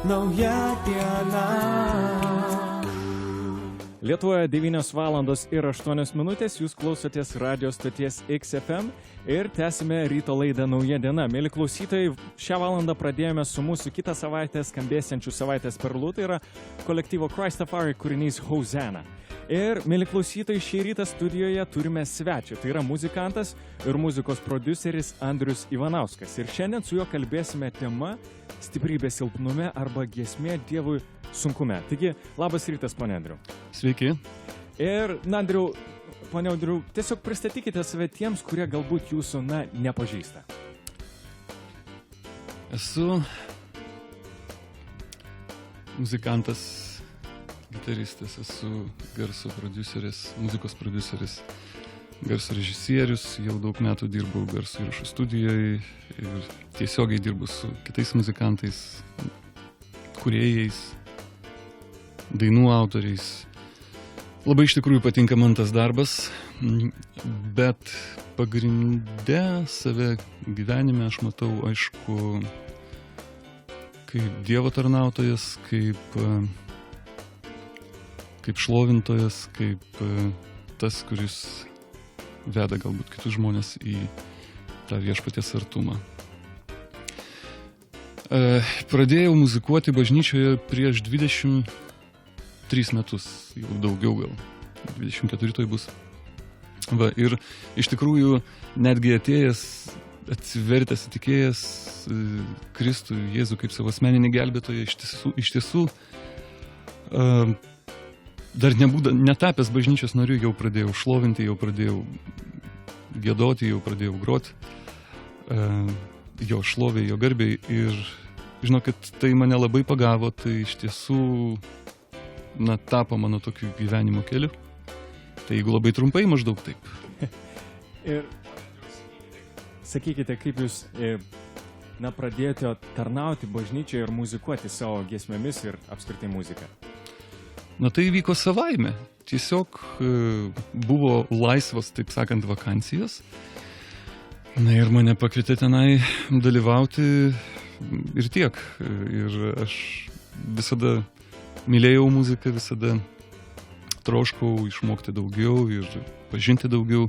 nauja diena. Lietuvoje 9 valandos ir 8 minutės, jūs klausotės radio stoties XFM ir tęsime ryto laidą Nauja diena. Mėly klausytojai, šią valandą pradėjome su mūsų kitą savaitę skambėsiančių savaitės perlų, tai yra kolektyvo Christafari kūrinys Hosanna. Ir, mėly klausytojai, šį rytą studijoje turime svečią, tai yra muzikantas ir muzikos prodiuseris Andrius Ivanauskas. Ir šiandien su juo kalbėsime tema stiprybė silpnume arba giesmė Dievui sunkume. Taigi, labas rytas, pone Andriu. Sveiki. Ir, Andriu, pone Andriu, tiesiog pristatykite save tiems, kurie galbūt jūsų, nepažįsta. Esu muzikantas, gitaristas, esu garso prodiuseris, muzikos prodiuseris, garso režisierius, jau daug metų dirbu garso įrašų studijoje ir tiesiogiai dirbu su kitais muzikantais, kūrėjais, dainų autoriais. Labai iš tikrųjų patinka man tas darbas, bet pagrinde save gyvenime aš matau, aišku, kaip Dievo tarnautojas, kaip šlovintojas, kaip tas, kuris veda galbūt kitus žmonės į tą viešpaties artumą. Pradėjau muzikuoti bažnyčioje prieš 23 metus, jau daugiau gal, 24 tai bus. Va, ir iš tikrųjų netgi atėjęs, atsivertęs, įtikėjęs Kristų, Jėzų kaip savo asmeninį gelbėtoją, iš tiesų dar netapęs bažnyčios nariu, jau pradėjau šlovinti, jau pradėjau giedoti, jau pradėjau groti jo šlovė, jo garbei. Ir žinokit, tai mane labai pagavo, tai iš tiesų tapo mano tokiu gyvenimo keliu. Tai jeigu labai trumpai, maždaug taip. Ir sakykite, kaip jūs pradėjote tarnauti bažnyčioje ir muzikuoti savo giesmėmis ir apskritai muziką? Tai vyko savaime. Tiesiog buvo laisvas, taip sakant, vakancijos. Ir mane pakvietė tenai dalyvauti ir tiek. Ir aš visada mylėjau muziką, visada troškau išmokti daugiau ir pažinti daugiau,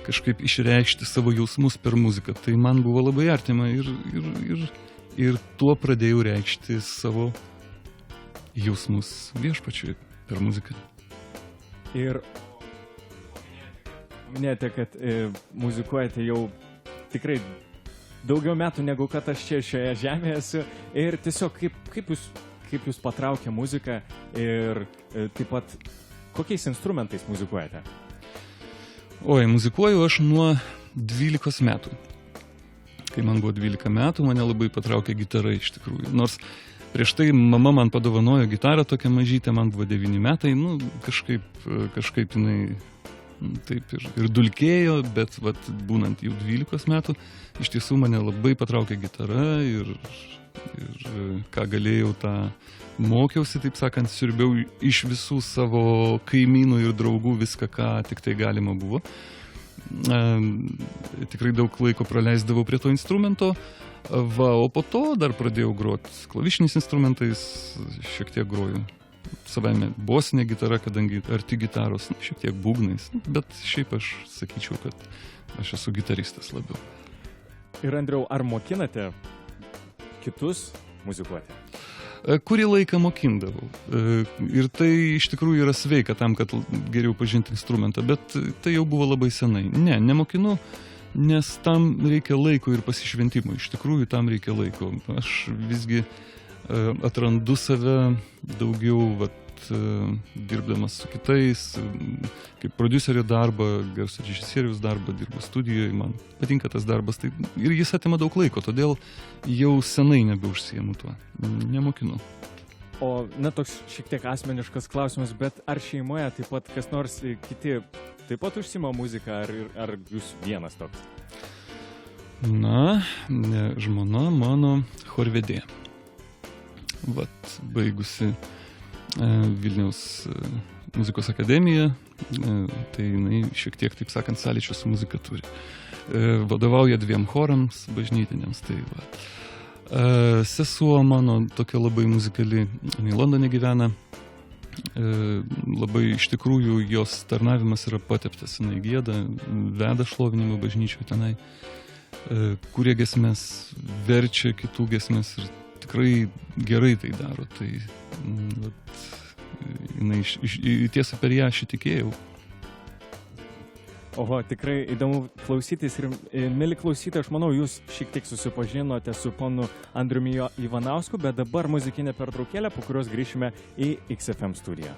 kažkaip išreikšti savo jausmus per muziką. Tai man buvo labai artima ir tuo pradėjau reikšti savo jausmus viešpačiui per muziką. Ir minėjote, kad muzikuojate jau tikrai daugiau metų negu kad aš čia šioje žemėje esu. Ir tiesiog kaip jūs patraukia muzika ir taip pat kokiais instrumentais muzikuojate? Muzikuoju aš nuo 12 metų. Kai man buvo 12 metų, mane labai patraukė gitara iš tikrųjų. Nors prieš tai mama man padovanojo gitarą tokią mažytę, man buvo 9 metai, kažkaip jinai taip ir dulkėjo, bet būnant jau 12 metų, iš tiesų mane labai patraukė gitara ir ką galėjau, tą mokiausi, taip sakant, siurbiau iš visų savo kaimynų ir draugų viską, ką tik tai galima buvo. Tikrai daug laiko praleisdavau prie to instrumento. O po to dar pradėjau groti klavišiniais instrumentais, šiek tiek groju savaime bosinė gitara, kadangi arti gitaros, šiek tiek būgnais, bet šiaip aš sakyčiau, kad aš esu gitaristas labiau. Ir Andriau, ar mokinate kitus muzikuoti? Kurį laiką mokindavau. Ir tai iš tikrųjų yra sveika tam, kad geriau pažinti instrumentą, bet tai jau buvo labai senai. Nemokinu, nes tam reikia laiko ir pasišventimo. Iš tikrųjų, tam reikia laiko. Aš visgi atrandu save daugiau dirbdamas su kitais, kaip prodiuserio darbą, garso režisieriaus darbą, dirbu studijoje, man patinka tas darbas, tai ir jis atima daug laiko, todėl jau senai nebeužsiemu tuo, nemokinu. O, toks šiek tiek asmeniškas klausimas, bet ar šeimoje taip pat kas nors kiti taip pat užsima muziką, ar jūs vienas toks? Žmona mano chorvedė. Baigusi Vilniaus muzikos akademiją, tai jinai šiek tiek, taip sakant, sąlyčio su muzika turi. Vadovauja 2 chorams bažnytiniams. Sesuo mano tokia labai muzikali, jinai Londone gyvena. Labai iš tikrųjų jos tarnavimas yra pateptas, jinai gieda, veda šlovinimo bažnyčio tenai, kuria giesmes, verčia kitų giesmes ir tikrai gerai tai daro. Tai jinai tiesą per ją aš įtikėjau. Oho, tikrai įdomu klausytis ir, mėly klausytojai, aš manau, jūs šiek tiek susipažinote su ponu Andriumi Ivanausku, bet dabar muzikinė pertraukėlė, po kurios grįšime į XFM studiją.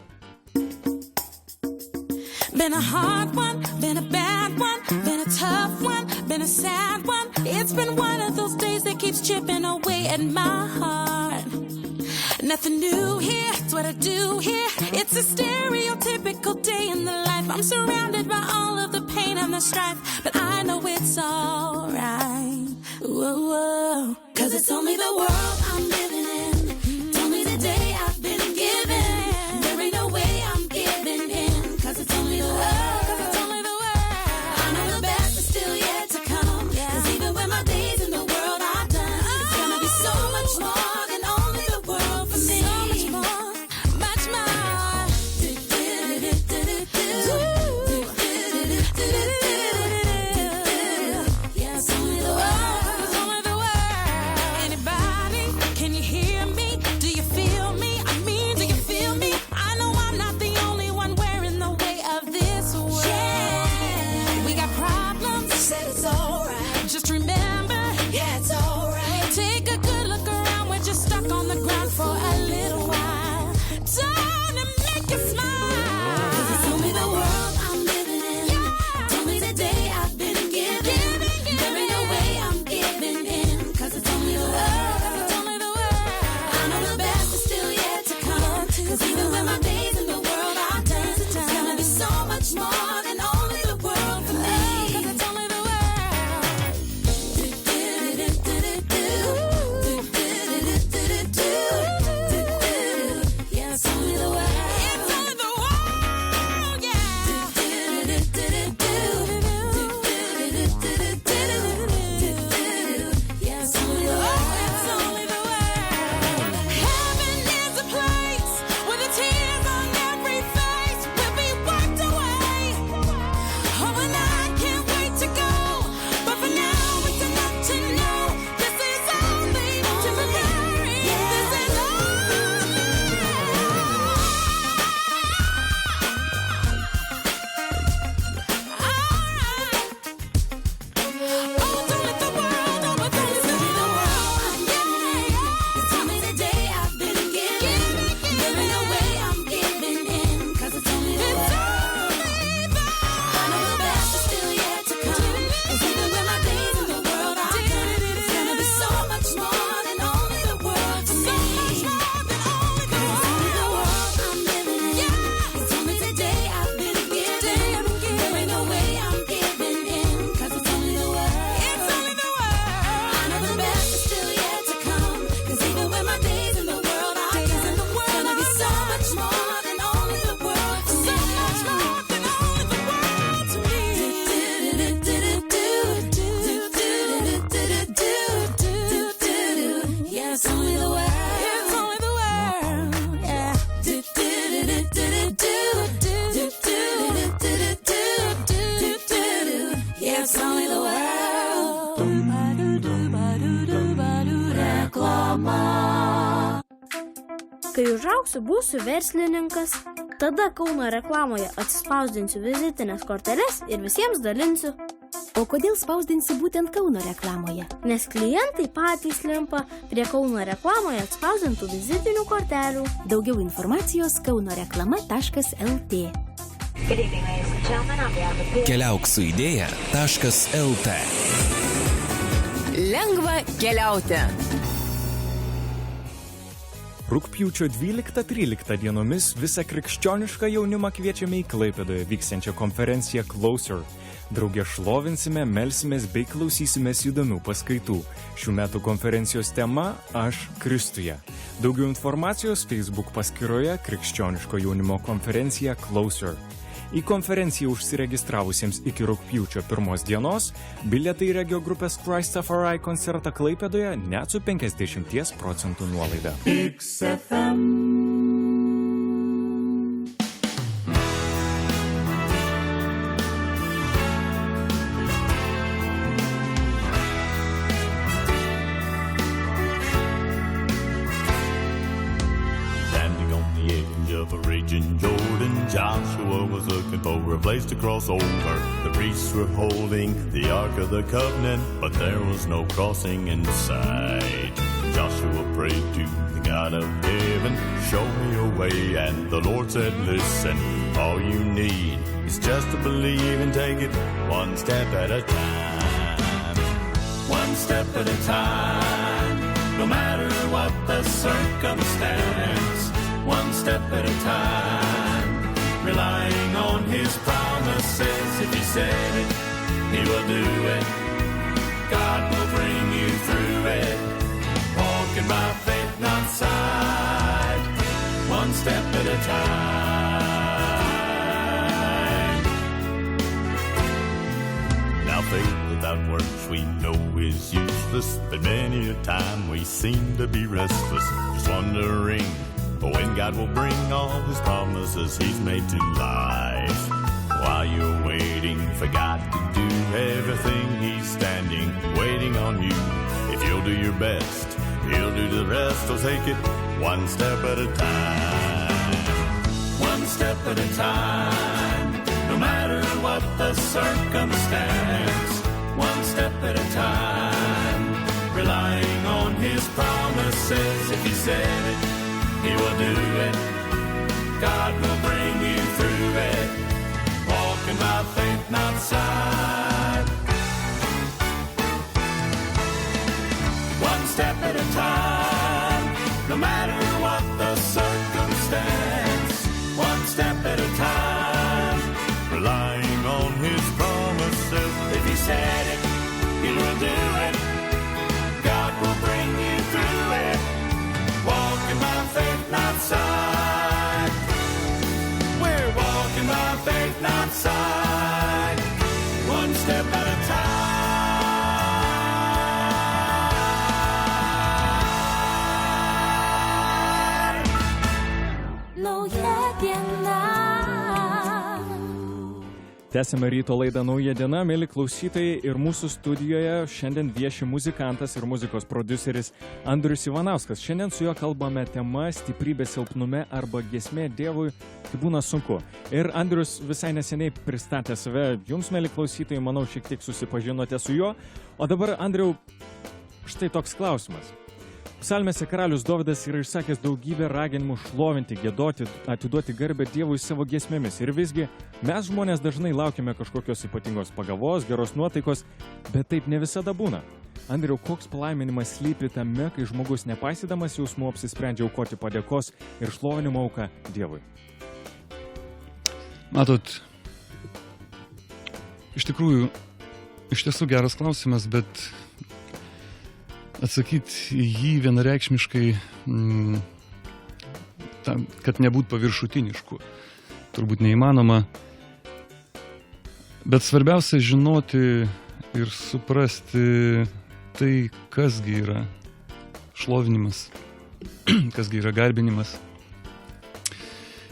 Been a hard one, been a bad one, been a tough one, been a sad one. It's been one of those days that keeps chipping away at my heart. Nothing new here, it's what I do here. It's a stereotypical day in the life. I'm surrounded by all of the pain and the strife, but I know it's alright. Whoa, whoa. 'Cause it's only the world I'm living in. Tell me the day I've been given. There ain't no way I'm giving in. 'Cause it's only the world. 'Cause it's only the world. I know the best is still yet to come. 'Cause even when my days in the world are done, it's gonna be so much more than only the world for me. So much more, much more. Yeah, it's only the world. It's only the world. Anybody, can you hear me? Do you feel me? I mean, do you feel me? I know I'm not the only one wearing the weight of this world. Yeah. We got problems. I said it's alright. Just remember, yeah, it's alright. Take a good look around. We're just stuck on the ground for a little while. Turn and make you smile. 'Cause it's only the world I'm living in. Yeah. Tell me the day I've been given. There ain't no way I'm giving in. 'Cause it's only the world. It's only the world. I know the best is still yet to come. 'Cause even when my days in the world are done, it's gonna be so much more than only the world for me. 'Cause it's only the world. Yeah, it's only the world. It's only the world, yeah. Yeah, it's only the world. It's only the world. Heaven is a place where the tears on every face will be wiped away. Oh, and I can't wait to go. But for now, it's enough to know this is only temporary. This is Kai užaugsiu, būsiu verslininkas, tada Kauno reklamoje atsispausdinsiu vizitinės korteles ir visiems dalinsiu. O kodėl spausdinsi būtent Kauno reklamoje? Nes klientai patys limpa prie Kauno reklamoje atspausdintų vizitinių kortelių. Daugiau informacijos kaunoreklama.lt. Keliauk su idėja.lt. Lengva keliauti. Rugpjūčio 12-13 dienomis visą krikščionišką jaunimą kviečiame į Klaipėdoje vyksiančią konferenciją Closer. Drauge šlovinsime, melsimės bei klausysimės įdomių paskaitų. Šių metų konferencijos tema – Aš Kristuje. Daugiau informacijos Facebook paskyroje Krikščioniško jaunimo konferencija Closer. Į konferenciją užsiregistravusiems iki rugpjūčio 1 dienos bilietai regio grupės Christopher I koncertą Klaipėdoje net su 50% nuolaida. Raging Jordan, Joshua was looking for a place to cross over. The priests were holding the Ark of the Covenant, but there was no crossing in sight. Joshua prayed to the God of heaven, show me a way, and the Lord said, listen, all you need is just to believe and take it one step at a time. One step at a time, no matter what the circumstance. One step at a time, relying on His promises. If He said it, He will do it. God will bring you through it. Walking by faith, not sight. One step at a time. Now faith without works we know is useless, but many a time we seem to be restless, just wondering when God will bring all His promises He's made to life. While you're waiting for God to do everything, He's standing, waiting on you. If you'll do your best, He'll do the rest. So take it one step at a time. One step at a time, no matter what the circumstance. One step at a time, relying on His promises. If He said it, He will do it. God will bring you through it. Walking by faith, not sight. One step at a time, no matter what the circumstance. One step at a time, relying on His promises. If He said it, He will do it. God will bring you through it. Walking by faith, not sight. We're walking by faith, not sight. One step at a time. Nauja diena. Tęsime ryto laidą Nauja diena, mėly klausytojai, ir mūsų studijoje šiandien vieši muzikantas ir muzikos prodiuseris Andrius Ivanauskas. Šiandien su juo kalbame tema stiprybė silpnume arba giesmė Dievui, kai būna sunku. Ir Andrius visai neseniai pristatė save jums, mėly klausytojai, manau, šiek tiek susipažinote su juo. O dabar, Andriau, štai toks klausimas. Psalmėse karalius Dovydas yra išsakęs daugybę raginimų šlovinti, giedoti, atiduoti garbę Dievui savo giesmėmis. Ir visgi mes žmonės dažnai laukiame kažkokios ypatingos pagavos, geros nuotaikos, bet taip ne visada būna. Andriau, koks palaiminimas slypi tame, kai žmogus nepaisydamas jausmų apsisprendžia aukoti padėkos ir šlovinimo auką Dievui? Matot, iš tiesų geras klausimas, bet atsakyti į jį vienareikšmiškai, kad nebūt paviršutinišku, turbūt neįmanoma. Bet svarbiausia žinoti ir suprasti tai, kasgi yra šlovinimas, kasgi yra garbinimas.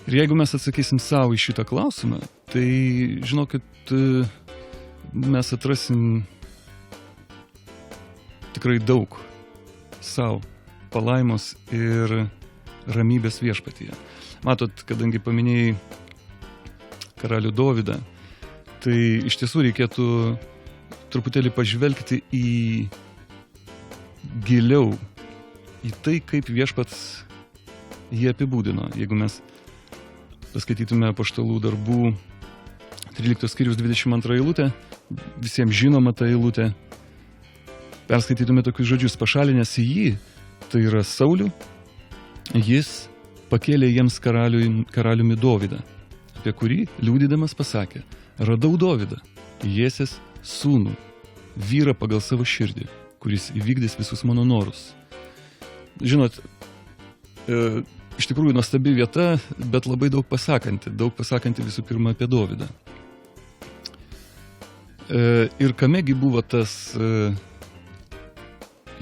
Ir jeigu mes atsakysim savo į šitą klausimą, tai žinokit, mes atrasim tikrai daug savo palaimos ir ramybės viešpatyje. Matot, kadangi paminėjai karalių Dovydą, tai iš tiesų reikėtų truputėlį pažvelgti giliau į tai, kaip viešpats jį apibūdino. Jeigu mes paskaitytume Apaštalų darbų 13 skyriaus 22 eilutę, visiems žinoma ta eilutė, perskaitytume tokius žodžius: pašalinęs jį, tai yra Saulių, jis pakėlė jiems karaliumi Dovydą, apie kurį liudydamas pasakė: radau Dovydą, Jesės sūnų, vyrą pagal savo širdį, kuris įvykdys visus mano norus. Žinot, iš tikrųjų nuostabi vieta, bet labai daug pasakanti visų pirma apie Dovydą. Ir kamegi buvo tas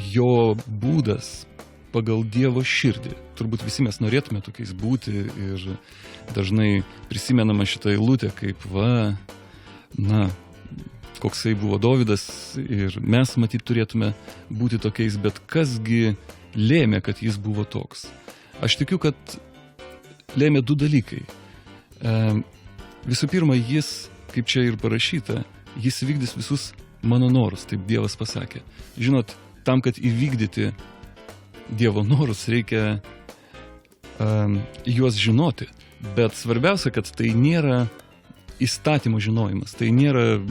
jo būdas pagal Dievo širdį. Turbūt visi mes norėtume tokiais būti ir dažnai prisimenama šitą eilutę kaip koksai buvo Dovydas ir mes matyt turėtume būti tokiais, bet kasgi lėmė, kad jis buvo toks. Aš tikiu, kad lėmė du dalykai. Visų pirma, jis, kaip čia ir parašyta, jis vykdys visus mano norus, taip Dievas pasakė. Žinot, tam, kad įvykdyti Dievo norus, reikia juos žinoti. Bet svarbiausia, kad tai nėra įstatymo žinojimas, tai nėra,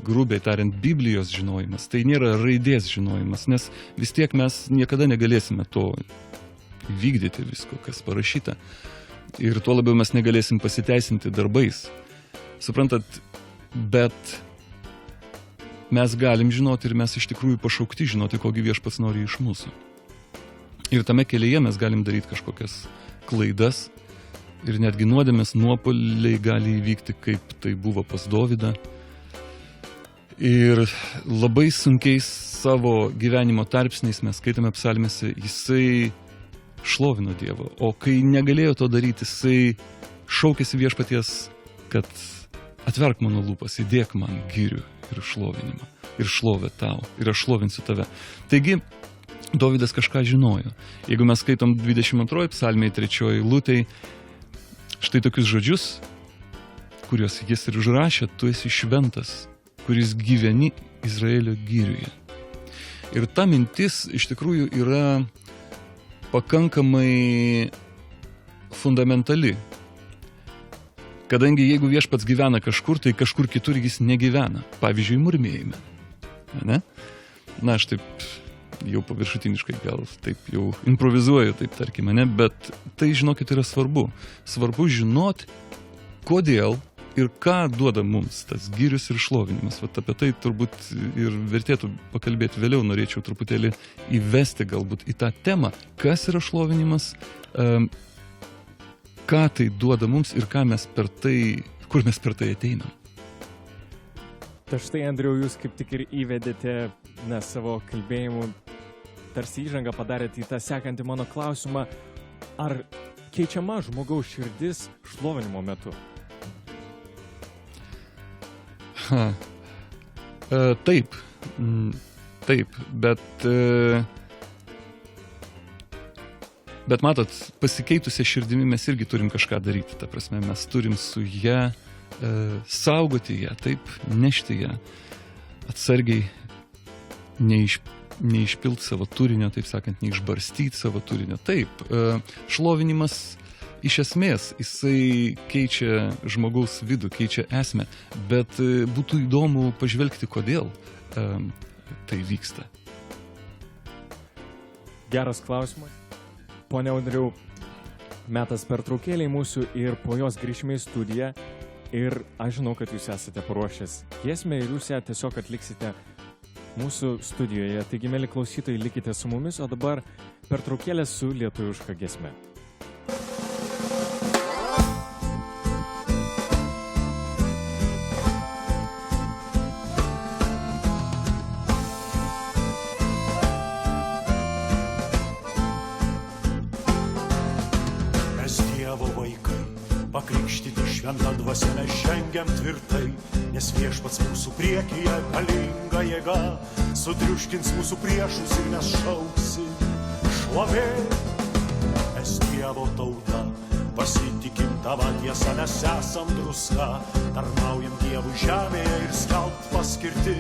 grubiai tariant, Biblijos žinojimas, tai nėra raidės žinojimas, nes vis tiek mes niekada negalėsime to vykdyti visko, kas parašyta. Ir tuo labiau mes negalėsim pasiteisinti darbais. Suprantat, bet mes galim žinoti ir mes iš tikrųjų pašaukti žinoti, kogi Viešpats nori iš mūsų. Ir tame kelyje mes galim daryti kažkokias klaidas ir netgi nuodėmės nuopuoliai gali įvykti, kaip tai buvo pas Dovydą. Ir labai sunkiais savo gyvenimo tarpsniais mes skaitome psalmėse, jisai šlovino Dievą, o kai negalėjo to daryti, jisai šaukėsi Viešpaties, kad atverk mano lūpas, įdėk man gyrių ir šlovinimą, ir šlovę tau, ir aš šlovinsiu tave. Taigi, Dovydas kažką žinojo. Jeigu mes skaitom 22 psalmėje 3 eilutėj, štai tokius žodžius, kuriuos jis ir užrašė, tu esi šventas, kuris gyveni Izraelio gyriuje. Ir ta mintis iš tikrųjų yra pakankamai fundamentali. Kadangi jeigu Viešpats gyvena kažkur, tai kažkur kitur jis negyvena. Pavyzdžiui, murmėjime. Ne? Aš taip jau paviršutiniškai gal taip jau improvizuoju, taip tarkime, ne? Bet tai, žinokit, yra svarbu. Svarbu žinot, kodėl ir ką duoda mums tas gyrius ir šlovinimas. Vat apie tai turbūt ir vertėtų pakalbėti vėliau. Norėčiau truputėlį įvesti galbūt į tą temą, kas yra šlovinimas, ką tai duoda mums ir ką mes per tai, kur mes per tai ateinam. Tai štai, Andriau, jūs kaip tik ir įvedėte savo kalbėjimu, tarsi įžangą padarėte į tą sekantį mano klausimą, ar keičiama žmogaus širdis šlovinimo metu? Taip, bet matot, pasikeitusią širdimi mes irgi turim kažką daryti, ta prasme, mes turim su ją saugoti ją, taip, nešti ją, atsargiai neišpilt savo turinio, taip sakant, neišbarstyti savo turinio. Taip, šlovinimas iš esmės, jisai keičia žmogaus vidų, keičia esmę, bet būtų įdomu pažvelgti, kodėl tai vyksta. Geras klausimas. Pone Andriau, metas pertraukėlei mūsų ir po jos grįžime į studiją. Ir aš žinau, kad jūs esate paruošęs giesmę ir jūs ją tiesiog atliksite mūsų studijoje. Taigi, mėly klausytojai, likite su mumis, o dabar pertraukėlė su lietuviška giesme. Pakrikštyti šventą dvasią mes žengiam tvirtai, nes Viešpats mūsų priekyje galinga jėga, sutriuškins mūsų priešus ir mes šauksim šlovė. Mes Dievo tauta, pasitikim tavo tiesą, mes esam druska, tarnaujam Dievui žemėje ir skelbt paskirti,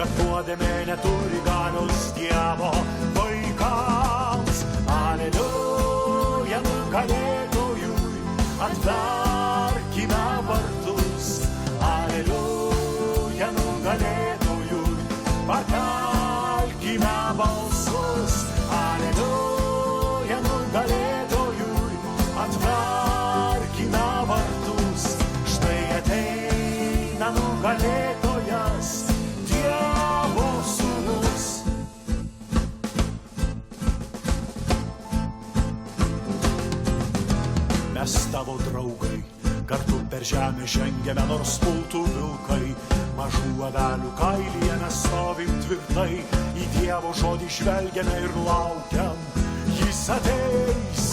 kad nuodėmė neturi galios Dievo vaikams. Aleliuja, nugalėtojui atverkime vartus, aleliuja, nugalėtojui pakelkime balsus, aleliuja, nugalėtojui atverkime vartus. Štai ateina nugalėtojas, Dievo sūnus. tavo draugai. Kartu per žemę žengiame, nors pultų vilkai. Mažų avelių kailyje mes stovim tvirtai. Į Dievo žodį žvelgiame ir laukiam. Jis ateis,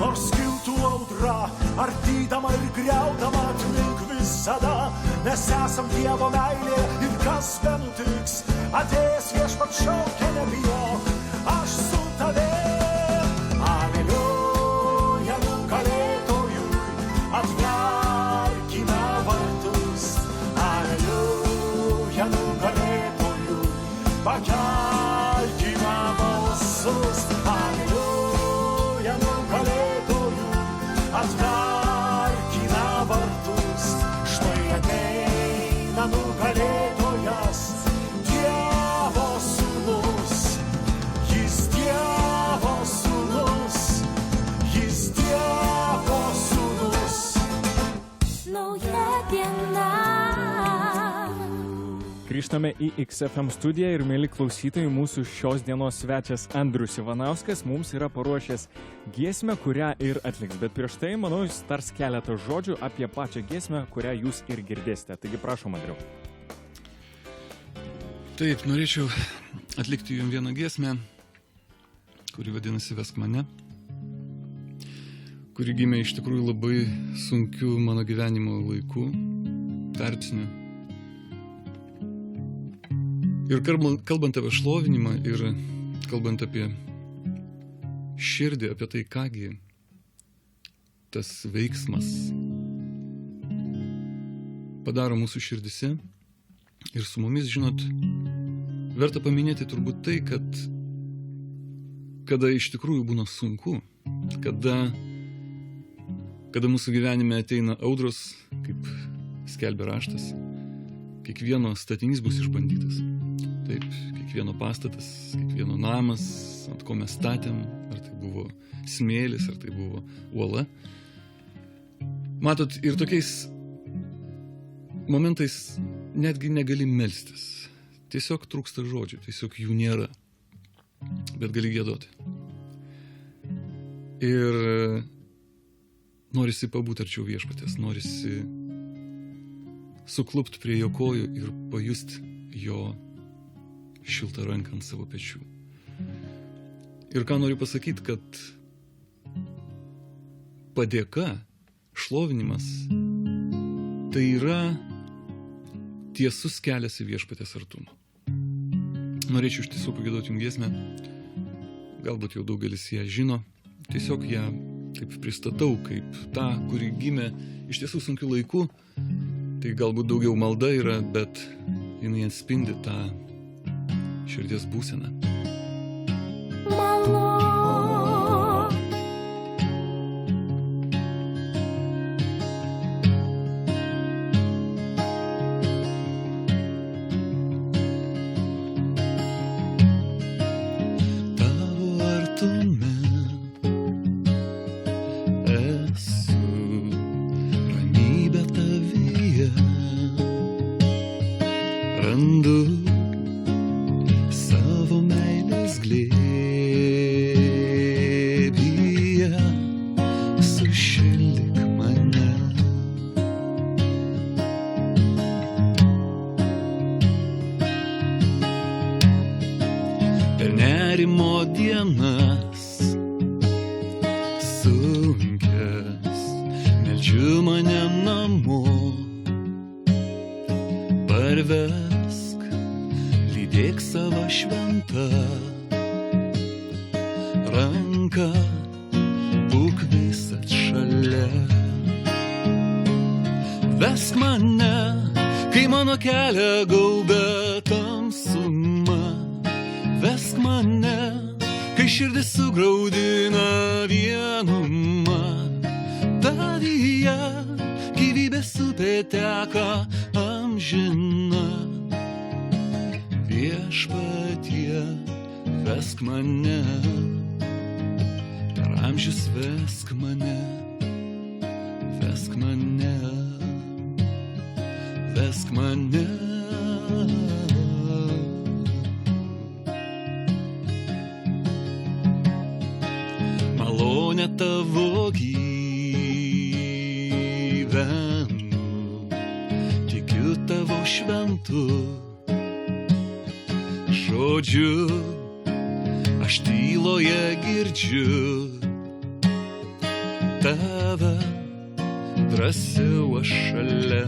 nors kiltų audra, ardydama ir griaudama atmink visada. Mes esam Dievo meilė ir kas benutiks. Atėjęs viešpats šaukia, nebijok, aš su tavim. Aleliuja, nugalėtojui, atverkime vartus. Aleliuja, nugalėtojui, pakelkime balsus. Aleliuja, nugalėtojui, atverkime vartus. Štai ateina nugalėtojas, Dievo sūnus. Jis Dievo sūnus. Jis Dievo sūnus. Nauja diena. Grįžtame į XFM studiją ir, mėly klausytojai, mūsų šios dienos svečias Andrius Ivanauskas mums yra paruošęs giesmę, kurią ir atliks. Bet prieš tai, manau, jis tars keletą žodžių apie pačią giesmę, kurią jūs ir girdėsite. Taigi prašom, Andriu. Taip, norėčiau atlikti jums vieną giesmę, kuri vadinasi Vesk mane, kuri gimė iš tikrųjų labai sunkių mano gyvenimo laikų, tarpsnių. Ir kalbant apie šlovinimą ir kalbant apie širdį, apie tai, kągi tas veiksmas padaro mūsų širdise. Ir su mumis, žinot, verta paminėti turbūt tai, kad kada iš tikrųjų būna sunku, kada mūsų gyvenime ateina audros, kaip skelbia raštas, kiekvieno statinys bus išbandytas. Taip, kiekvieno pastatas, kiekvieno namas, ant ko mes statėm, ar tai buvo smėlis, ar tai buvo uola. Matot, ir tokiais momentais netgi negali melstis. Tiesiog trūksta žodžių, tiesiog jų nėra. Bet gali giedoti. Ir norisi pabūti arčiau viešpatės, norisi suklupti prie jo kojų ir pajusti jo šiltą ranką ant savo pečių. Ir ką noriu pasakyti, kad padėka, šlovinimas, tai yra tiesus kelias į viešpatės artumą. Norėčiau iš tiesų pagiedoti jums giesmę, galbūt jau daugelis ją žino, tiesiog ją taip pristatau kaip tą, kuri gimė iš tiesų sunkių laikų, tai galbūt daugiau malda yra, bet jinai atspindi tą širdies būseną. Vesk mane, kai mano kelią gaubia tamsuma. Vesk mane, kai širdis sugraudina vienumą. Tavyje gyvybės upė teka amžina. Viešpatie, vesk mane, per amžius vesk mane, vesk mane. Vesk mane. Malonė tavo gydo gyvenu, tikiu tavo šventu žodžiu, aš tyloje girdžiu tave, drąsiau aš šalia.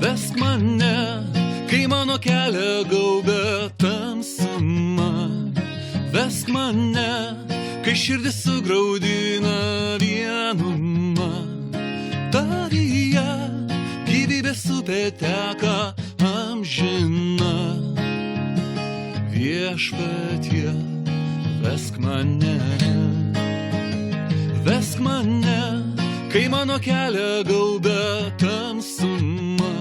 Vesk mane, kai mano kelią gaubia tamsuma. Vesk mane, kai širdis sugraudina vienumą. Tavyje gyvybės upė teka amžina. Viešpatie, vesk mane. Vesk mane, kai mano kelią gaubia tamsuma.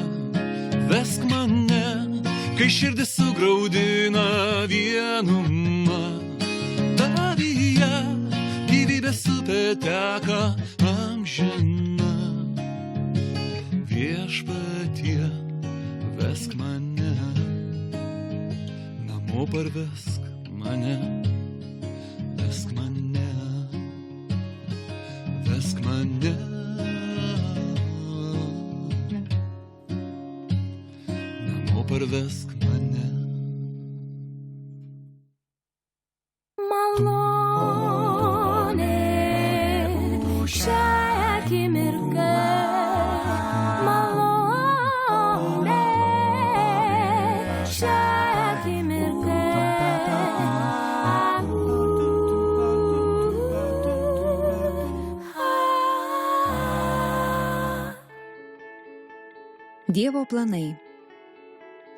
Vesk mane, kai širdis sugraudina vienumą. Tavyje gyvybės upė teka amžina. Viešpatie, vesk mane, namo parvesk mane, vesk mane, vesk mane. Namo parvesk mane. Malonė šią akimirką. Malonė šią akimirką. Dievo planai.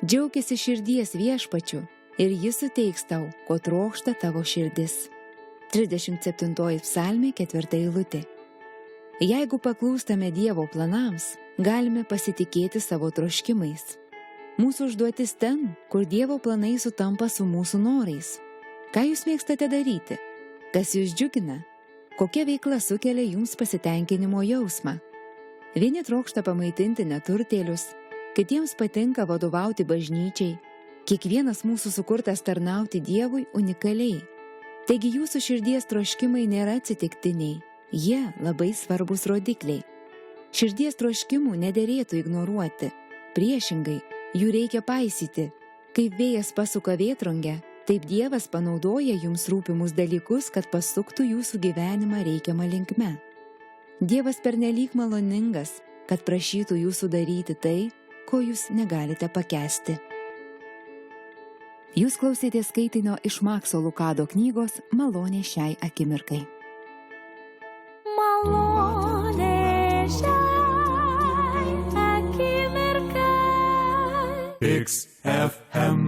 Džiaukėsi širdies viešpačiu ir jis suteiks tau, ko trokšta tavo širdis. 37 psalmė 4 eilutė. Jeigu paklūstame Dievo planams, galime pasitikėti savo troškimais. Mūsų užduotis ten, kur Dievo planai sutampa su mūsų norais. Ką jūs mėgstate daryti? Kas jūs džiugina? Kokia veikla sukelia jums pasitenkinimo jausmą? Vieni trokšta pamaitinti neturtėlius, kitiems patinka vadovauti bažnyčiai. Kiekvienas mūsų sukurtas tarnauti Dievui unikaliai. Taigi jūsų širdies troškimai nėra atsitiktiniai, jie labai svarbus rodikliai. Širdies troškimų nederėtų ignoruoti, priešingai, jų reikia paisyti. Kaip vėjas pasuka vėtrungę, taip Dievas panaudoja jums rūpimus dalykus, kad pasuktų jūsų gyvenimą reikiamą linkme. Dievas pernelyg maloningas, kad prašytų jūsų daryti tai, ko jūs negalite pakęsti. Jūs klausėtės skaitinio iš Makso Lukado knygos Malonė šiai akimirkai. Malonė šiai akimirkai. XFM.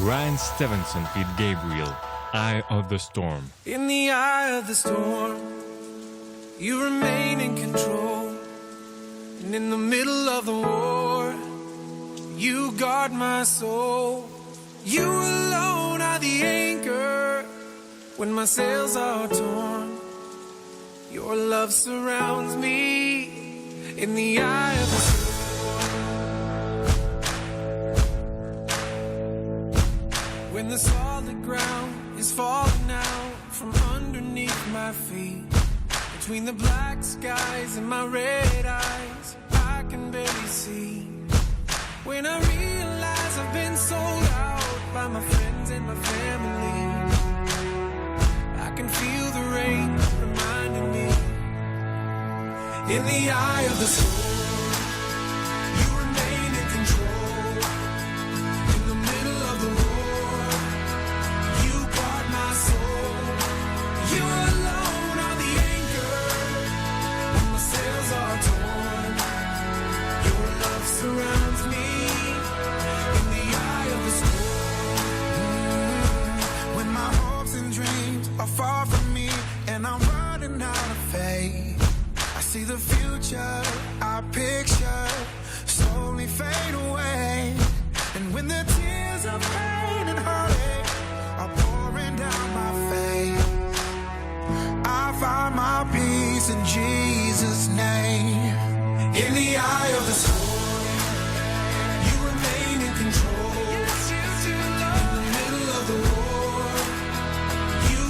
Ryan Stevenson feat. Gabriel, Eye of the Storm. In the eye of the storm, you remain in control. And in the middle of the war, you guard my soul. You alone are the anchor when my sails are torn. Your love surrounds me in the eye of the storm. When the solid ground is falling out from underneath my feet, between the black skies and my red eyes, I can barely see. When I realize I've been sold out by my friends and my family, I can feel the rain reminding me. In the eye of the storm, you remain in control. In the middle of the war, you guard my soul. You alone are the anchor when my sails are torn. Your love surrounds me in the eye of the storm. When my hopes and dreams are far from me and I'm running out of faith, I see the future I picture slowly fade away. And when the tears of pain and heartache are pouring down my face, I find my peace in Jesus' name. In the eye of the storm, you remain in control. In the middle of the war, you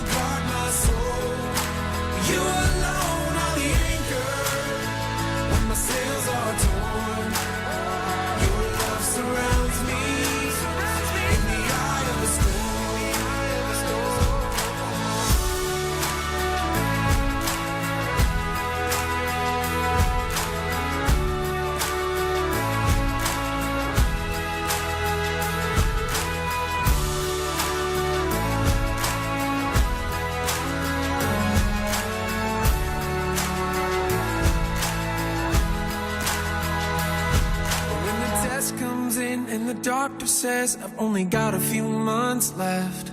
dying and the doctor says I've only got a few months left.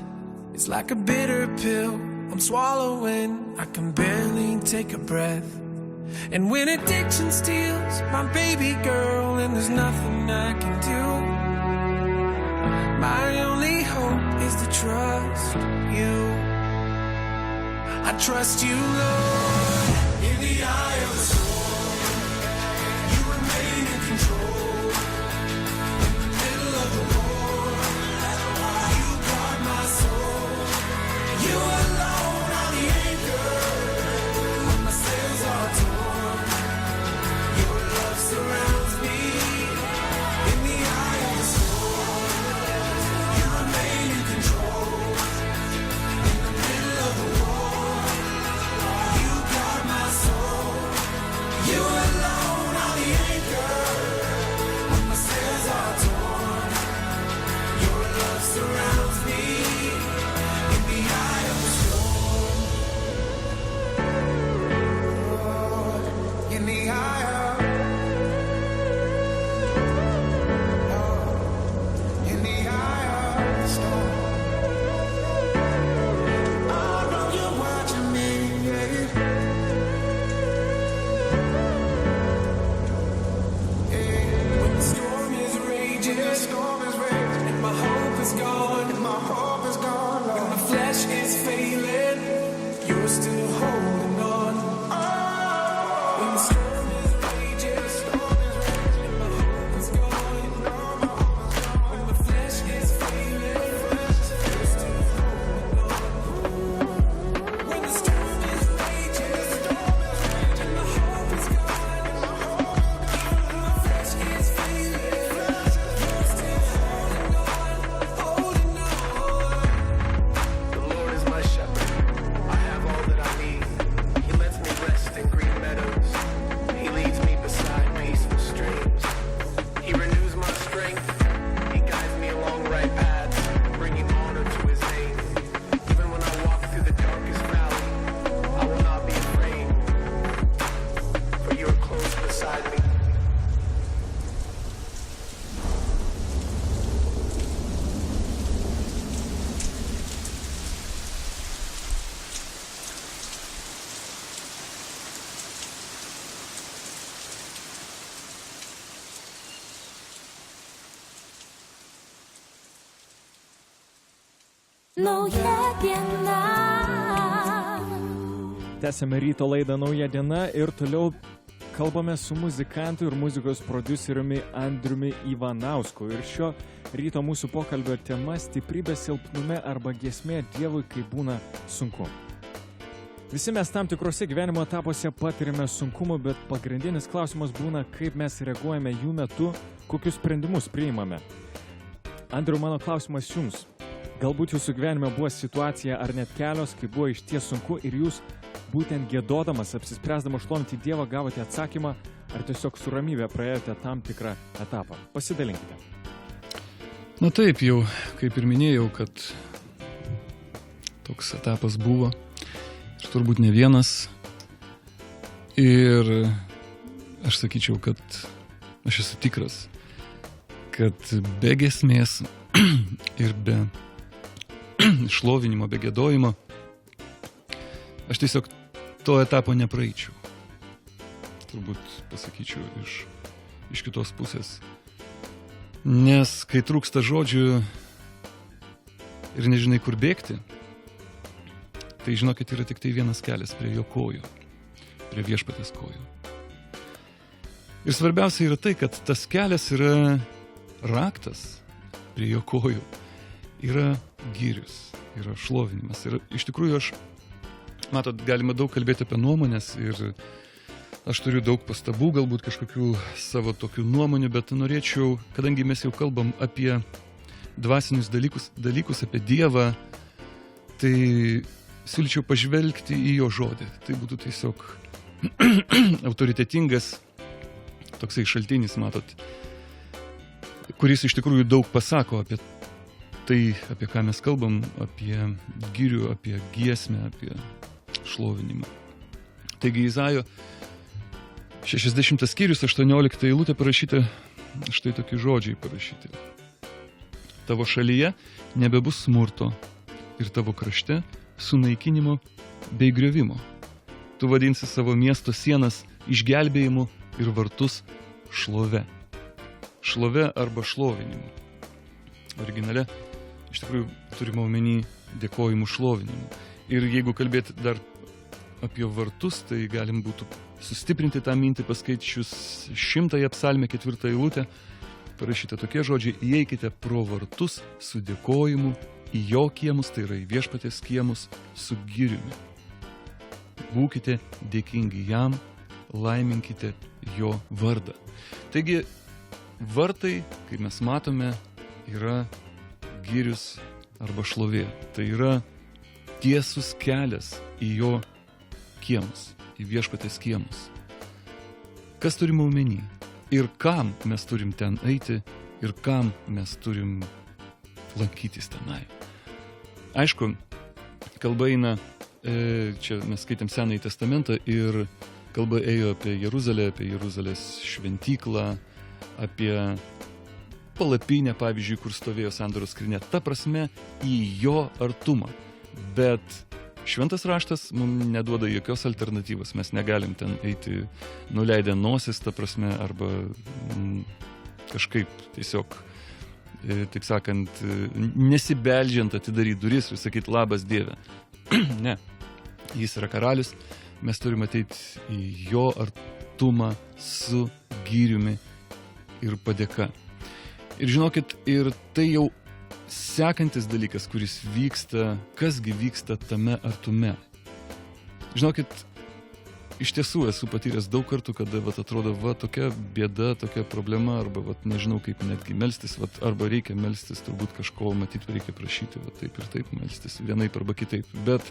It's like a bitter pill I'm swallowing, I can barely take a breath. And when addiction steals my baby girl and there's nothing I can do, my only hope is to trust you. I trust you, Lord. In the eye of the storm, you remain in control. In the middle of the war, you guard my soul. You alone are the anchor when my sails are torn. Your love surrounds me. In the eye of the storm, you remain in control. In the middle of the war, you guard my soul. You alone are the anchor when my sails are torn. Your love surrounds me. In the eye of the storm, in the eye of, in the eye of the storm. I know you're watching me, yeah. When the storm is raging, and my hope is gone, when my flesh is failing, you're still holding on. When the storm is raging, and my hope is gone, when my flesh is failing, you're still holding on. When the storm is raging, and my hope is gone, when my flesh is failing, you're still holding on, holding on. The Lord is my shepherd. I have all that I need. He lets me rest in green meadows. He leads me beside peaceful streams. He renews my strength. He guides me along right paths, bringing honor to his name. Even when I walk through the darkest valley, I will not be afraid, for you are close beside me. Nauja diena. Tęsėme ryto laidą Nauja diena ir toliau kalbame su muzikantu ir muzikos prodiuseriumi Andriumi Ivanausku. Ir šio ryto mūsų pokalbio tema – stiprybė silpnume arba giesmė Dievui, kai būna sunku. Visi mes tam tikrose gyvenimo etapuose patirime sunkumų, bet pagrindinis klausimas būna, kaip mes reaguojame jų metu, kokius sprendimus priimame. Andriu, mano klausimas jums. Galbūt jūsų gyvenime buvo situacija ar net kelios, kai buvo išties sunku ir jūs būtent giedodamas, apsispręsdamas šlovinti Dievą, gavote atsakymą, ar tiesiog su ramybė praėjote tam tikrą etapą. Pasidalinkite. Na taip, jau kaip ir minėjau, kad toks etapas buvo ir turbūt ne vienas. Ir aš sakyčiau, kad aš esu tikras, kad be giesmės ir be šlovinimo, be giedojimo, aš tiesiog to etapo nepraeičiau. Turbūt pasakyčiau iš kitos pusės. Nes kai trūksta žodžių ir nežinai, kur bėgti, tai žinokit, yra tik tai vienas kelias prie jo kojų, prie viešpatės kojų. Ir svarbiausia yra tai, kad tas kelias yra raktas prie jo kojų. Yra gyrius, yra šlovinimas. Ir iš tikrųjų matot, galima daug kalbėti apie nuomonės ir aš turiu daug pastabų, galbūt kažkokių savo tokių nuomonių, bet norėčiau, kadangi mes jau kalbam apie dvasinius dalykus apie Dievą, tai siūlyčiau pažvelgti į jo žodį. Tai būtų tiesiog autoritetingas toksai šaltinis, matot, kuris iš tikrųjų daug pasako apie tai, apie ką mes kalbam, apie gyrių, apie giesmę, apie šlovinimą. Taigi Izaijo 60 skyrius, 18 eilutė parašyta štai tokie žodžiai parašyti. Tavo šalyje nebebus smurto ir tavo krašte sunaikinimo bei griovimo. Tu vadinsi savo miesto sienas išgelbėjimu ir vartus šlove. Šlove arba šlovinimu. Originale iš tikrųjų turime omeny dėkojimu šlovinimu. Ir jeigu kalbėti dar apie vartus, tai galim būtų sustiprinti tą mintį paskaičius 100 psalmę 4 eilutę. Parašyta tokie žodžiai: įeikite pro vartus su dėkojimu į jo kiemus, tai yra į viešpaties kiemus, su giriumi. Būkite dėkingi jam, laiminkite jo vardą. Taigi, vartai, kaip mes matome, yra girius arba šlovė. Tai yra tiesus kelias į jo kiemus, į viešpaties kiemus. Kas turime omeny? Ir kam mes turim ten eiti, ir kam mes turim lankytis tenai. Aišku, kalba eina, čia mes skaitėm Senąjį testamentą ir kalba ėjo apie Jeruzalę, apie Jeruzalės šventyklą, apie palapinę, pavyzdžiui, kur stovėjo sandoros skrynia. Ta prasme, į jo artumą. Bet Šventas raštas mums neduoda jokios alternatyvos. Mes negalim ten eiti nuleidę nosis, ta prasme, arba kažkaip tiesiog, taip sakant, nesibeldžiant atidaryti duris ir sakyti labas Dieve. Ne. Jis yra karalius. Mes turime ateiti į jo artumą su gyriumi ir padėka. Ir žinokit, ir tai jau sekantis dalykas, kuris vyksta, kasgi vyksta tame artume. Žinokit, iš tiesų esu patyręs daug kartų, kada atrodo, tokia bėda, tokia problema, arba nežinau kaip netgi melstis, arba reikia melstis, turbūt kažko matyti reikia prašyti, taip ir taip melstis, vienaip arba kitaip. Bet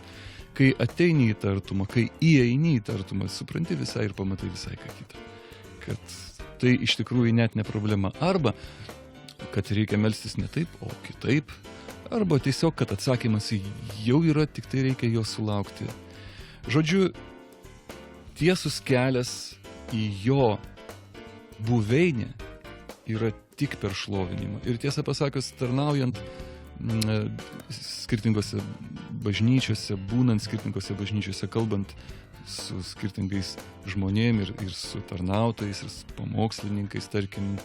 kai ateini į tą artumą, kai įeini į tą artumą, supranti visai ir pamatai visai ką kitą. Kad tai iš tikrųjų net ne problema. Arba kad reikia melstis ne taip, o kitaip. Arba tiesiog, kad atsakymas jau yra, tik tai reikia jo sulaukti. Žodžiu, tiesus kelias į jo buveinę yra tik per šlovinimą. Ir tiesą pasakius, tarnaujant skirtingose bažnyčiose, būnant skirtingose bažnyčiose, kalbant su skirtingais žmonėm ir su tarnautojais, ir su pamokslininkais, tarkim,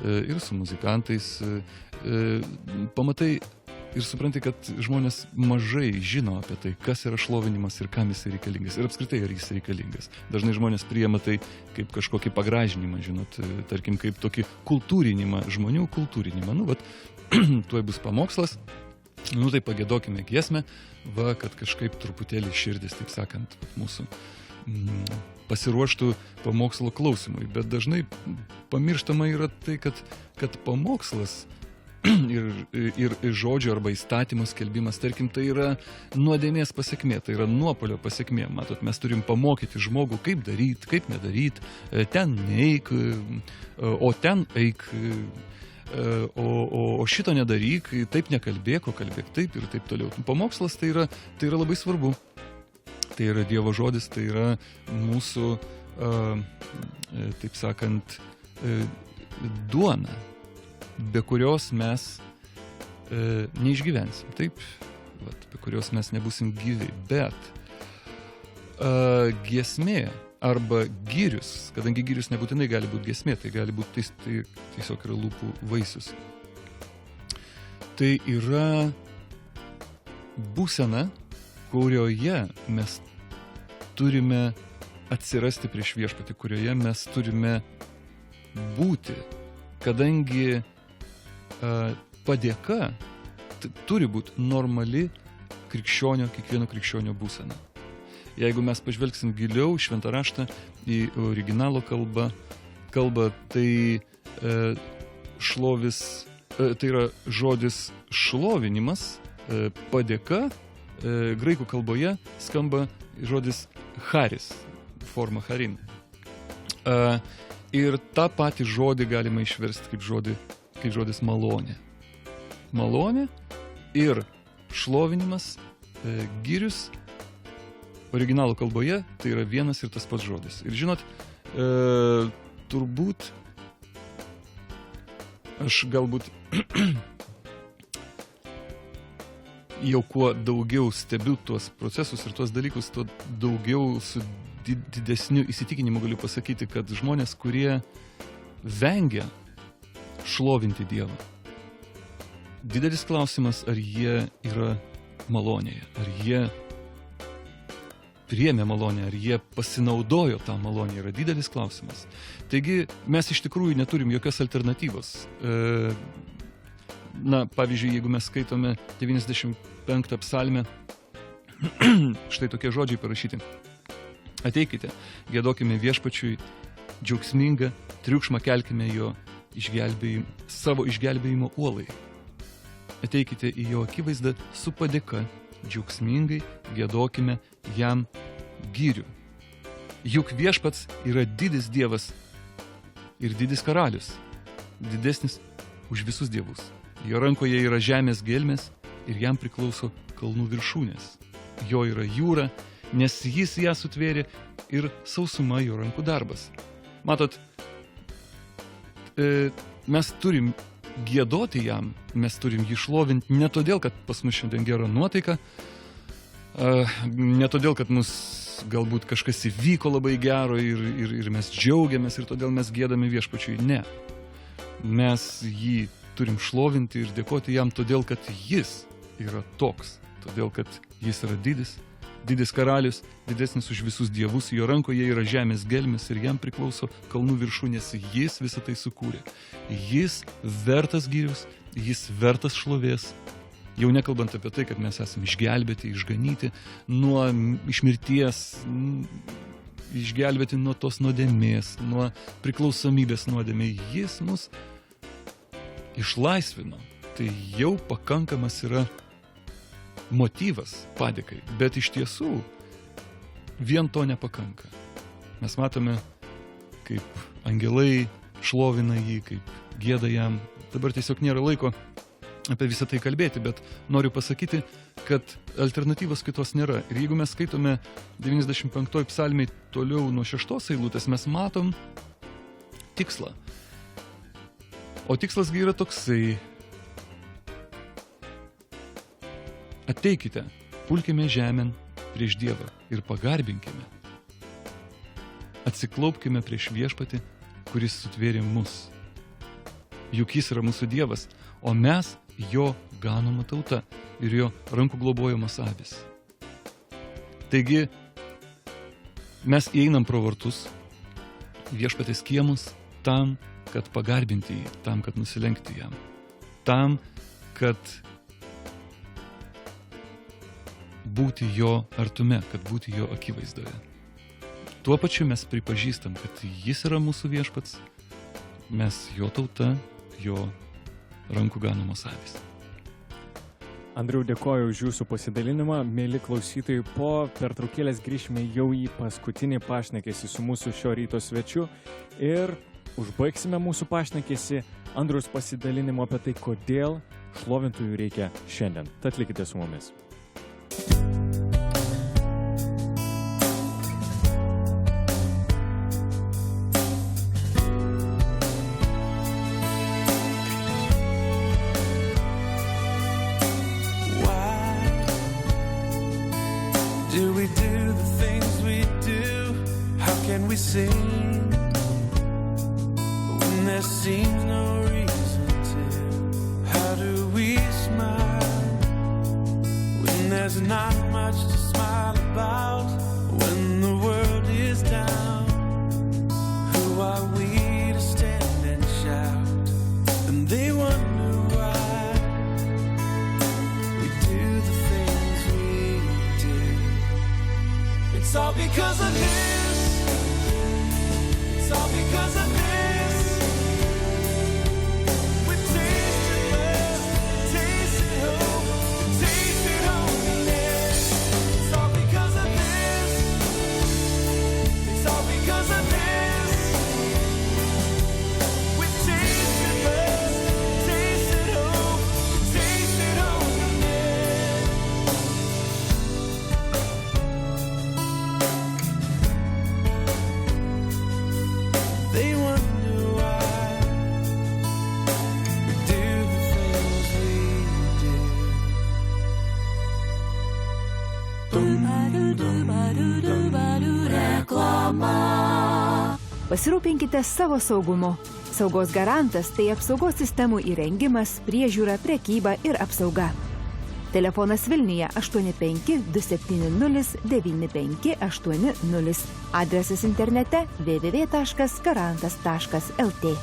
ir su muzikantais, pamatai ir supranti, kad žmonės mažai žino apie tai, kas yra šlovinimas ir kam jis reikalingas. Ir apskritai, ar jis reikalingas. Dažnai žmonės priima tai kaip kažkokį pagražinimą, žinot, tarkim, kaip tokį kultūrinimą, žmonių kultūrinimą. Tuoj bus pamokslas, tai pagėdokime giesmę, kad kažkaip truputėlį širdis, taip sakant, mūsų pasiruoštų pamokslo klausimui. Bet dažnai pamirštama yra tai, kad pamokslas ir žodžio arba įstatymo skelbimas, tarkim, tai yra nuodėmės pasekmė, tai yra nuopuolio pasekmė. Matot, mes turim pamokyti žmogų, kaip daryti, kaip nedaryti, ten neik, o ten eik, o šito nedaryk, taip nekalbėk, o kalbėk taip ir taip toliau. Pamokslas tai yra labai svarbu. Tai yra Dievo žodis, tai yra mūsų, taip sakant, duona, be kurios mes neišgyvensim, taip, be kurios mes nebūsim gyvi. Bet giesmė arba gyrius, kadangi gyrius nebūtinai gali būti giesmė, tai gali būti tai tiesiog yra lūpų vaisius. Tai yra būsena, kurioje mes turime atsirasti prieš viešpatį, kurioje mes turime būti, kadangi padėka turi būti normali kiekvieno krikščionio būsena. Jeigu mes pažvelgsim giliau šventą raštą į originalo kalbą, tai tai yra žodis šlovinimas, padėka, graikų kalboje skamba žodis charis, forma charin. Ir tą patį žodį galima išversti kaip žodis malonė. Malonė ir šlovinimas, gyrius, originalo kalboje tai yra vienas ir tas pats žodis. Ir žinot, turbūt aš galbūt jau kuo daugiau stebiu tuos procesus ir tuos dalykus, tuo daugiau su didesniu įsitikinimu galiu pasakyti, kad žmonės, kurie vengia šlovinti Dievą, didelis klausimas, ar jie yra malonėje, ar jie priėmė malonę, ar jie pasinaudojo tą malonę, yra didelis klausimas. Taigi mes iš tikrųjų neturim jokios alternatyvos. Pavyzdžiui, jeigu mes skaitome 95 psalmę, štai tokie žodžiai parašyti. Ateikite, giedokime viešpačiui džiaugsmingą, triukšmą kelkime jo savo išgelbėjimo uolai. Ateikite į jo akivaizdą su padėka, džiaugsmingai giedokime jam gyrių. Juk viešpats yra didis Dievas ir didis karalius, didesnis už visus dievus. Jo rankoje yra žemės gelmės ir jam priklauso kalnų viršūnės. Jo yra jūra, nes jis ją sutvėrė ir sausuma jo rankų darbas. Matot, mes turim giedoti jam, mes turim jį šlovinti ne todėl, kad pas mus šiandien gera nuotaika, ne todėl, kad mus galbūt kažkas įvyko labai gero ir mes džiaugiamės ir todėl mes giedame viešpačiui. Ne. Mes jį turim šlovinti ir dėkoti jam todėl, kad jis yra toks, todėl, kad jis yra didis karalius, didesnis už visus dievus, jo rankoje yra žemės gelmės ir jam priklauso kalnų viršūnės, jis visą tai sukūrė. Jis vertas gyrius, jis vertas šlovės. Jau nekalbant apie tai, kad mes esame išgelbėti, išganyti iš mirties, išgelbėti nuo tos nuodėmės, nuo priklausomybės nuodėmė. Jis mus išlaisvino. Tai jau pakankamas yra motyvas padėkai. Bet iš tiesų vien to nepakanka. Mes matome, kaip angelai šlovina jį, kaip gieda jam. Dabar tiesiog nėra laiko apie visą tai kalbėti, bet noriu pasakyti, kad alternatyvos kitos nėra. Ir jeigu mes skaitome 95 psalmėj toliau nuo 6 eilutės, mes matom tikslą. O tikslasgi yra toksai: ateikite, pulkime žemėn prieš Dievą ir pagarbinkime. Atsiklaupkime prieš viešpatį, kuris sutvėrė mus. Juk jis yra mūsų Dievas, o mes jo ganoma tauta ir jo rankų globojamos avys. Taigi, mes įeinam pro vartus, viešpatės kiemus, tam, kad pagarbinti jį, tam, kad nusilenkti jam, tam, kad būti jo artume, kad būti jo akivaizdoje. Tuo pačiu mes pripažįstam, kad jis yra mūsų viešpats, mes jo tauta, jo rankų ganomos avys. Andriau, dėkoju už jūsų pasidalinimą. Mėly klausytojai, po pertraukėlės grįžime jau į paskutinį pašnekesį su mūsų šio ryto svečiu ir užbaigsime mūsų pašnekesį Andriaus pasidalinimu apie tai, kodėl šlovintojų reikia šiandien. Tad likite su mumis. Do we do the things we do? How can we sing when there seems no reason to? How do we smile when there's not much to smile about? When the world is down, who are we to stand and shout? And they wonder why we do the things we do. It's all because of this. It's all because of this. We tasted love, tasted hope, tasted holiness. It's all because of this. It's all because of this. We tasted love, tasted hope, tasted holiness. Pasirūpinkite savo saugumu. Saugos garantas tai apsaugos sistemų įrengimas, priežiūra, prekyba ir apsauga. Telefonas Vilniuje 85 270 9580. Adresas internete www.garantas.lt.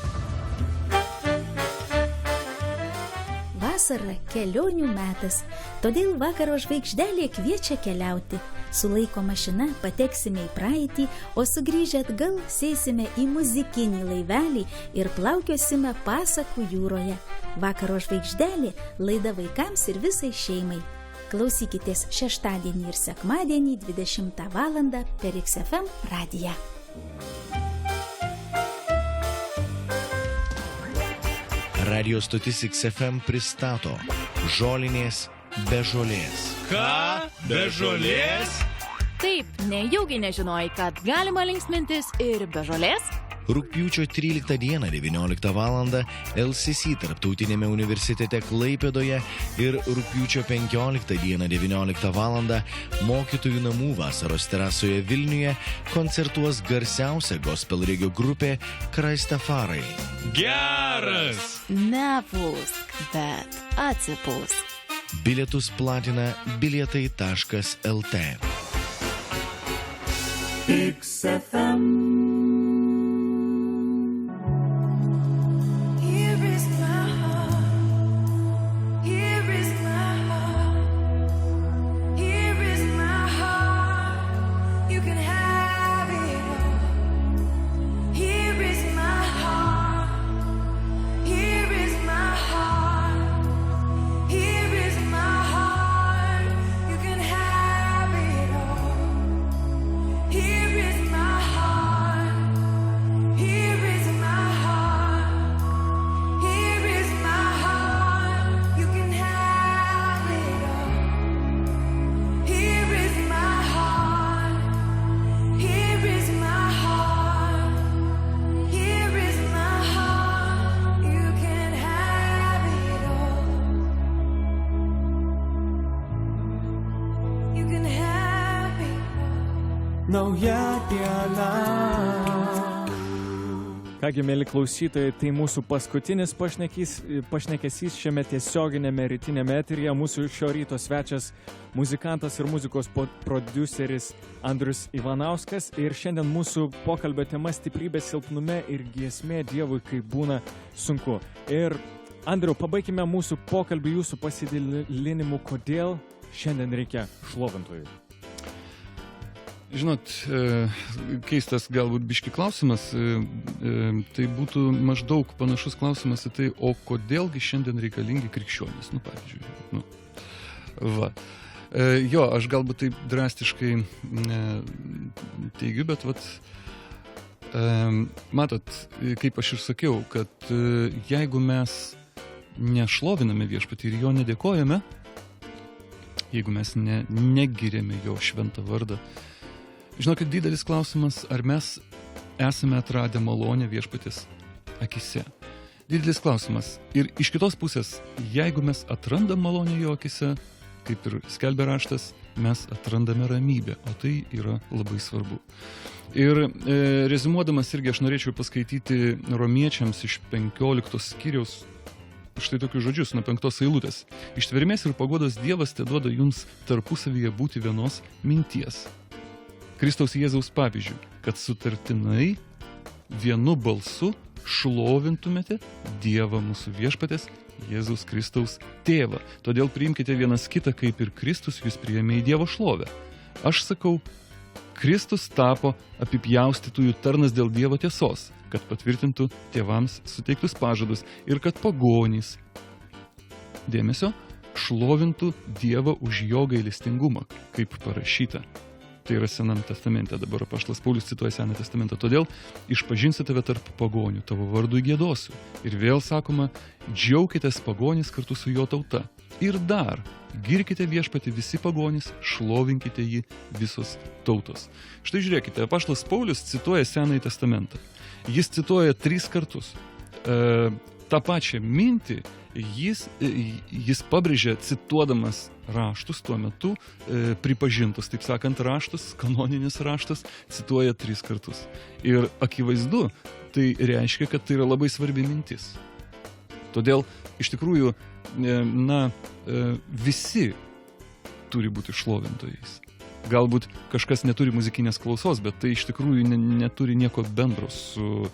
Vasara kelionių metas, todėl vakaro žvaigždelė kviečia keliauti. Su laiko mašina pateksime į praeitį, o sugrįžę atgal sėsime į muzikinį laivelį ir plaukiosime pasakų jūroje. Vakaro žvaigždelė – laida vaikams ir visai šeimai. Klausykitės šeštadienį ir sekmadienį 20 valandą per XFM radiją. Radio stotis XFM pristato Žolinės be žolės. Ką? Be žolės? Taip, nejaugi nežinojai, kad galima linksmintis ir be žolės? Rugpjūčio 13 dieną 19 valandą LCC tarptautinėme universitete Klaipėdoje ir rugpjūčio 15 dieną 19 valandą mokytojų namų vasaros terasoje Vilniuje koncertuos garsiausia gospel regio grupė Kraistafarai. Geras! Nepūsk, bet atsipūsk. Bilietus platina bilietai.lt. XFM. Nauja diena. Kągi, mėly klausytojai, tai mūsų paskutinis pašnekesys šiame tiesioginėme rytinėme eteryje. Mūsų šio ryto svečias muzikantas ir muzikos prodiuseris Andrius Ivanauskas. Ir šiandien mūsų pokalbio tema stiprybė silpnume ir giesmė Dievui, kai būna sunku. Ir Andriau, pabaikime mūsų pokalbį jūsų pasidalinimu, kodėl šiandien reikia šlovintojų. Žinot, keistas galbūt biški klausimas, tai būtų maždaug panašus klausimas į tai, o kodėlgi šiandien reikalingi krikščionys, pavyzdžiui. Va. Jo, aš galbūt taip drastiškai teigiu, bet matot, kaip aš ir sakiau, kad jeigu mes nešloviname viešpatį ir jo nedėkojame, jeigu mes negiriame jo šventą vardą, žinokit, didelis klausimas, ar mes esame atradę malonę viešpatės akise. Didelis klausimas. Ir iš kitos pusės, jeigu mes atrandam malonę jo akise, kaip ir skelbia raštas, mes atrandame ramybę, o tai yra labai svarbu. Ir rezimuodamas irgi aš norėčiau paskaityti romiečiams iš 15 skyriaus štai tokius žodžius, nuo 5 eilutės. Ištvermės ir paguodos Dievas te duoda jums tarpusavyje būti vienos minties. Kristaus Jėzaus pavyzdžių, kad sutartinai vienu balsu šlovintumėte Dievą mūsų viešpatės Jėzaus Kristaus tėvą. Todėl priimkite vienas kitą, kaip ir Kristus jūs priėmė į Dievo šlovę. Aš sakau, Kristus tapo apipjaustytųjų tarnas dėl Dievo tiesos, kad patvirtintų tėvams suteiktus pažadus ir kad pagonys, dėmesio, šlovintų Dievą už jo gailestingumą, kaip parašyta. Tai yra Sename testamente, dabar apaštalas Paulius cituoja Seną testamentą. Todėl išpažinsiu tave tarp pagonių, tavo vardui giedosiu. Ir vėl sakoma, džiaukitės pagonys kartu su jo tauta. Ir dar, girkite viešpatį visi pagonys, šlovinkite jį visos tautos. Štai žiūrėkite, apaštalas Paulius cituoja Senąjį testamentą. Jis cituoja 3 kartus. tą pačią mintį jis pabrėžė, cituodamas raštus tuo metu, pripažintus, taip sakant, raštus, kanoninis raštas, cituoja 3 kartus. Ir akivaizdu, tai reiškia, kad tai yra labai svarbi mintis. Todėl, iš tikrųjų, visi turi būti šlovintojais. Galbūt kažkas neturi muzikinės klausos, bet tai iš tikrųjų neturi nieko bendro su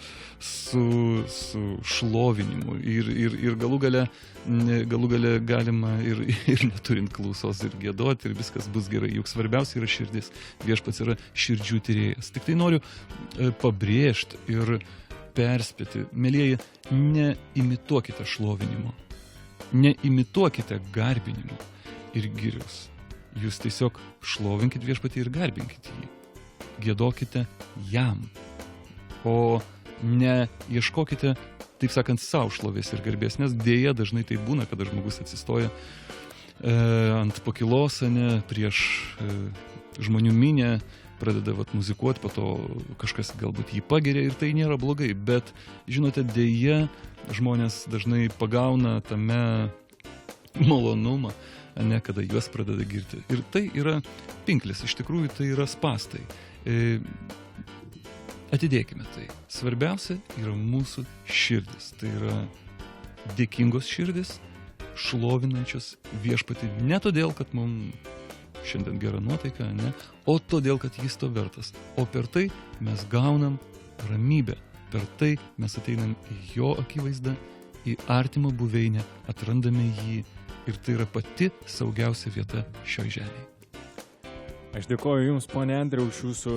šlovinimu. Ir galų gale galima ir neturint klausos ir giedoti, ir viskas bus gerai. Juk svarbiausia yra širdis. Viešpats yra širdžių tyrėjas. Tik tai noriu pabrėžti ir perspėti. Mielieji, neimituokite šlovinimo. Neimituokite garbinimo ir giriaus. Jūs tiesiog šlovinkit viešpatį ir garbinkit jį. Giedokite jam. O ne ieškokite, taip sakant, savo šlovės ir garbės, nes dėja dažnai tai būna, kada žmogus atsistoja ant pakilos, prieš žmonių minę, pradeda muzikuoti, po to kažkas galbūt jį pageria ir tai nėra blogai, bet, žinote, dėja žmonės dažnai pagauna tame malonumą, kada juos pradeda girti. Ir tai yra pinklis, iš tikrųjų tai yra spastai. Atidėkime tai. Svarbiausia yra mūsų širdis. Tai yra dėkingos širdis, šlovinančios viešpatį. Ne todėl, kad mums šiandien gera nuotaika, o todėl, kad jis to vertas. O per tai mes gaunam ramybę. Per tai mes ateinam į jo akivaizdą, į artimą buveinę, atrandame jį. Ir tai yra pati saugiausia vieta šioje žemėje. Aš dėkoju Jums, ponė Andriau, už Jūsų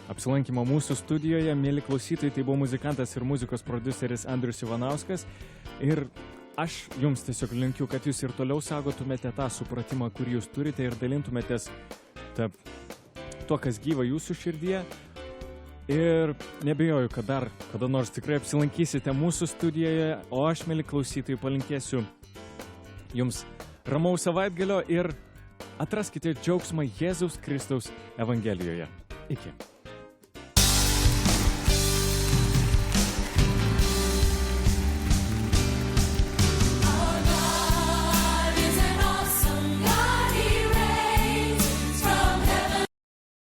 apsilankymą mūsų studijoje. Mėly klausytojai, tai buvo muzikantas ir muzikos prodiuseris Andrius Ivanauskas. Ir aš Jums tiesiog linkiu, kad Jūs ir toliau saugotumėte tą supratimą, kurį Jūs turite ir dalintumėtės tuo, kas gyva Jūsų širdyje. Ir nebejoju, kad dar kada nors tikrai apsilankysite mūsų studijoje, o aš, mėly klausytojai, palinkėsiu Jums ramaus savaitgalio ir atraskite džiaugsmą Jėzaus Kristaus Evangelijoje. Iki.